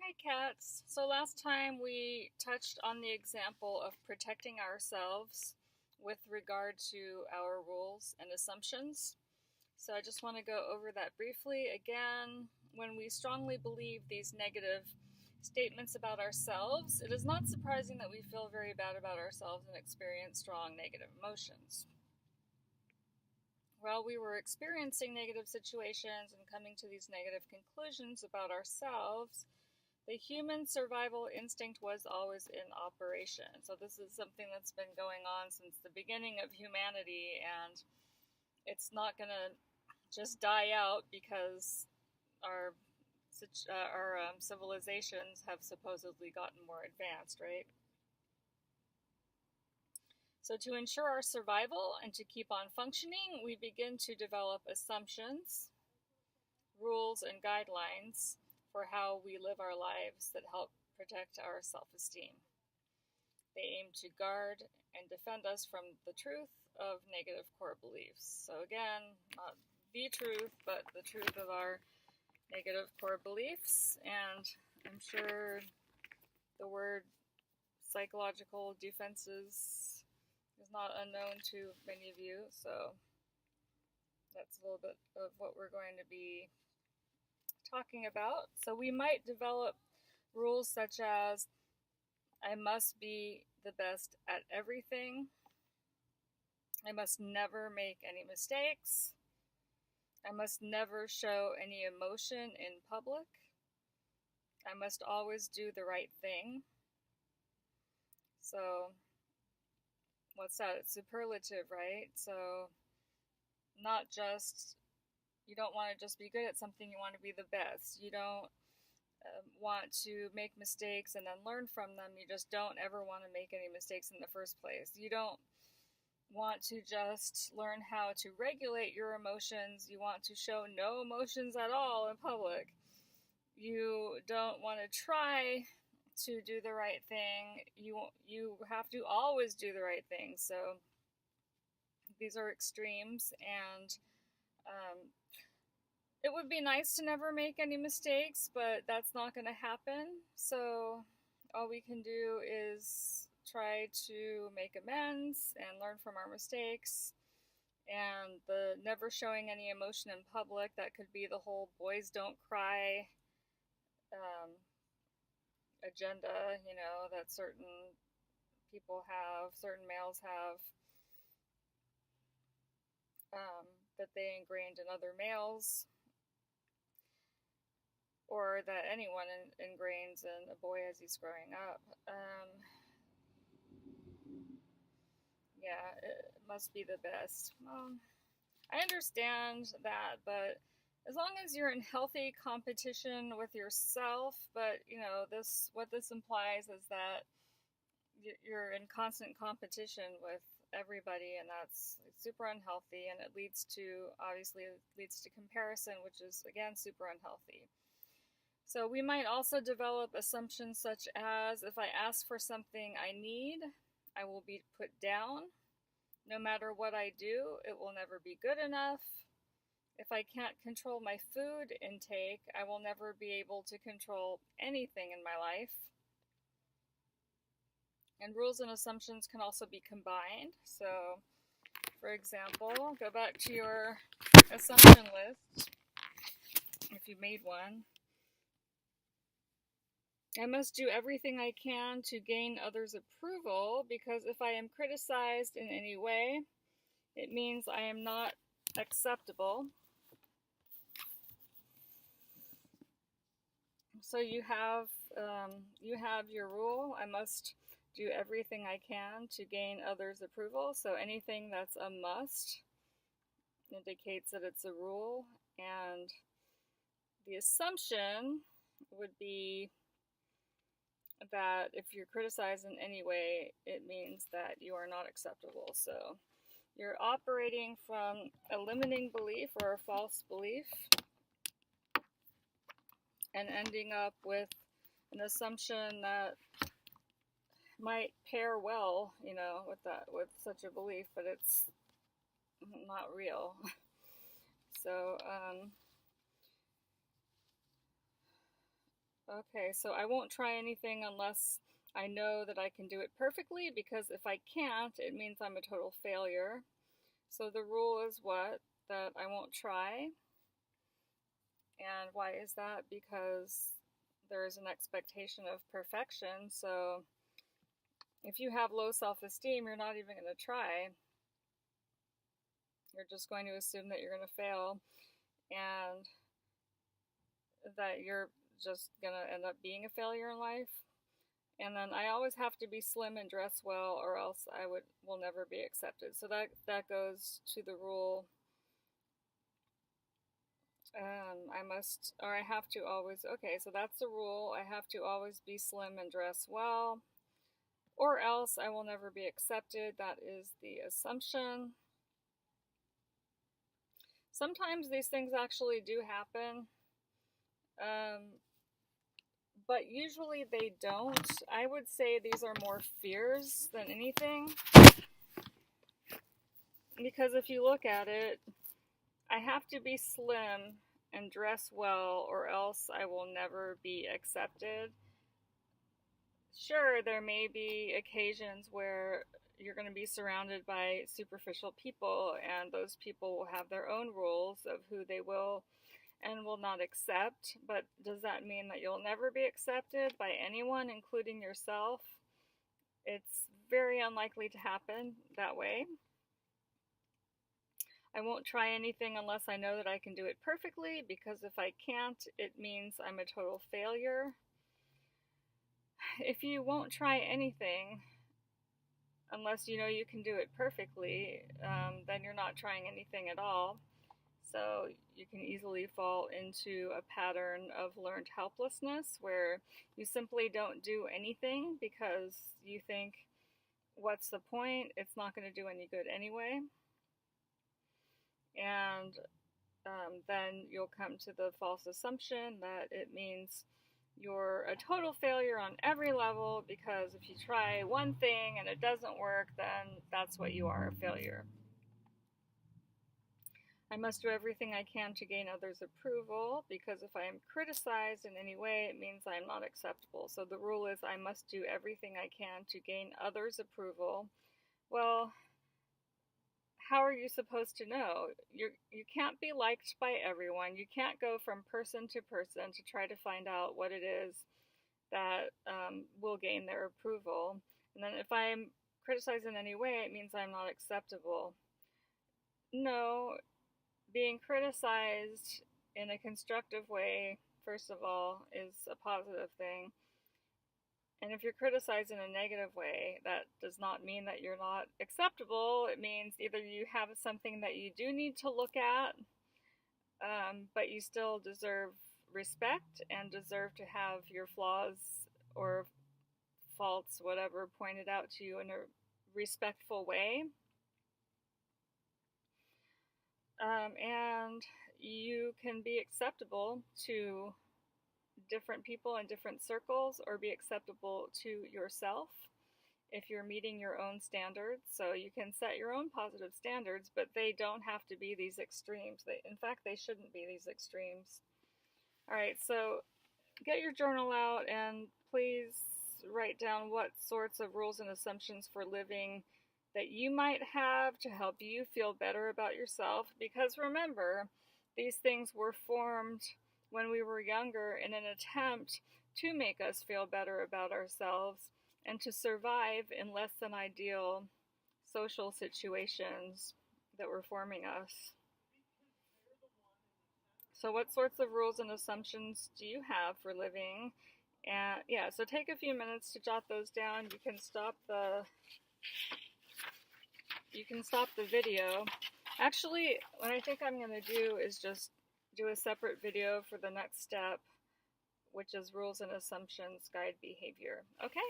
Hi, cats. So last time we touched on the example of protecting ourselves with regard to our rules and assumptions. So I just want to go over that briefly. Again, when we strongly believe these negative statements about ourselves, it is not surprising that we feel very bad about ourselves and experience strong negative emotions. While we were experiencing negative situations and coming to these negative conclusions about ourselves, the human survival instinct was always in operation. So this is something that's been going on since the beginning of humanity, and it's not going to just die out because our civilizations have supposedly gotten more advanced, right? So to ensure our survival and to keep on functioning, we begin to develop assumptions, rules, and guidelines for how we live our lives that help protect our self-esteem. They aim to guard and defend us from the truth of negative core beliefs. So again, not the truth, but the truth of our negative core beliefs. And I'm sure the word psychological defenses is not unknown to many of you. So that's a little bit of what we're going to be talking about. So we might develop rules such as I must be the best at everything. I must never make any mistakes. I must never show any emotion in public. I must always do the right thing. So, what's that? It's superlative, right? So, not just, you don't want to just be good at something, you want to be the best. You don't want to make mistakes and then learn from them. You just don't ever want to make any mistakes in the first place. You don't want to just learn how to regulate your emotions. You want to show no emotions at all in public. You don't want to try to do the right thing. You have to always do the right thing. So these are extremes, and it would be nice to never make any mistakes, but that's not going to happen. So all we can do is try to make amends and learn from our mistakes. And the never showing any emotion in public, that could be the whole boys don't cry agenda, that certain people have, certain males have, that they ingrained in other males, or that anyone ingrains in a boy as he's growing up. Yeah, it must be the best. I understand that, but as long as you're in healthy competition with yourself, but what this implies is that you're in constant competition with everybody, and that's super unhealthy, and it leads to comparison, which is again super unhealthy. So we might also develop assumptions such as if I ask for something I need, I will be put down. No matter what I do, it will never be good enough. If I can't control my food intake, I will never be able to control anything in my life. And rules and assumptions can also be combined. So, for example, go back to your assumption list, if you made one. I must do everything I can to gain others' approval, because if I am criticized in any way, it means I am not acceptable. So you have your rule. I must do everything I can to gain others' approval. So anything that's a must indicates that it's a rule, and the assumption would be that if you're criticized in any way, it means that you are not acceptable. So you're operating from a limiting belief or a false belief and ending up with an assumption that might pair well, with such a belief, but it's not real. So Okay, so I won't try anything unless I know that I can do it perfectly, because if I can't, it means I'm a total failure. So the rule is what? That I won't try. And why is that? Because there is an expectation of perfection. So if you have low self-esteem, you're not even going to try. You're just going to assume that you're going to fail and that you're just going to end up being a failure in life. And then I always have to be slim and dress well, or else I will never be accepted. So that goes to the rule. I have to always, okay, so that's the rule. I have to always be slim and dress well, or else I will never be accepted. That is the assumption. Sometimes these things actually do happen, but usually they don't. I would say these are more fears than anything, because if you look at it, I have to be slim and dress well, or else I will never be accepted. Sure, there may be occasions where you're going to be surrounded by superficial people, and those people will have their own rules of who they will and will not accept. But does that mean that you'll never be accepted by anyone, including yourself? It's very unlikely to happen that way. I won't try anything unless I know that I can do it perfectly, because if I can't, it means I'm a total failure. If you won't try anything unless you know you can do it perfectly, then you're not trying anything at all. So you can easily fall into a pattern of learned helplessness where you simply don't do anything because you think, what's the point? It's not going to do any good anyway. And then you'll come to the false assumption that it means you're a total failure on every level, because if you try one thing and it doesn't work, then that's what you are, a failure. I must do everything I can to gain others' approval, because if I am criticized in any way, it means I am not acceptable. So the rule is I must do everything I can to gain others' approval. Well, how are you supposed to know? You can't be liked by everyone. You can't go from person to person to try to find out what it is that will gain their approval. And then if I'm criticized in any way, it means I'm not acceptable. No, being criticized in a constructive way, first of all, is a positive thing. And if you're criticized in a negative way, that does not mean that you're not acceptable. It means either you have something that you do need to look at, but you still deserve respect and deserve to have your flaws or faults, whatever, pointed out to you in a respectful way. And you can be acceptable to different people in different circles, or be acceptable to yourself if you're meeting your own standards. So you can set your own positive standards, but they don't have to be these extremes. In fact, they shouldn't be these extremes. All right, so get your journal out and please write down what sorts of rules and assumptions for living that you might have to help you feel better about yourself. Because remember, these things were formed when we were younger in an attempt to make us feel better about ourselves and to survive in less than ideal social situations that were forming us. So what sorts of rules and assumptions do you have for living? And yeah, so take a few minutes to jot those down. You can stop the video. Actually, what I think I'm going to do is just do a separate video for the next step, which is rules and assumptions guide behavior. Okay?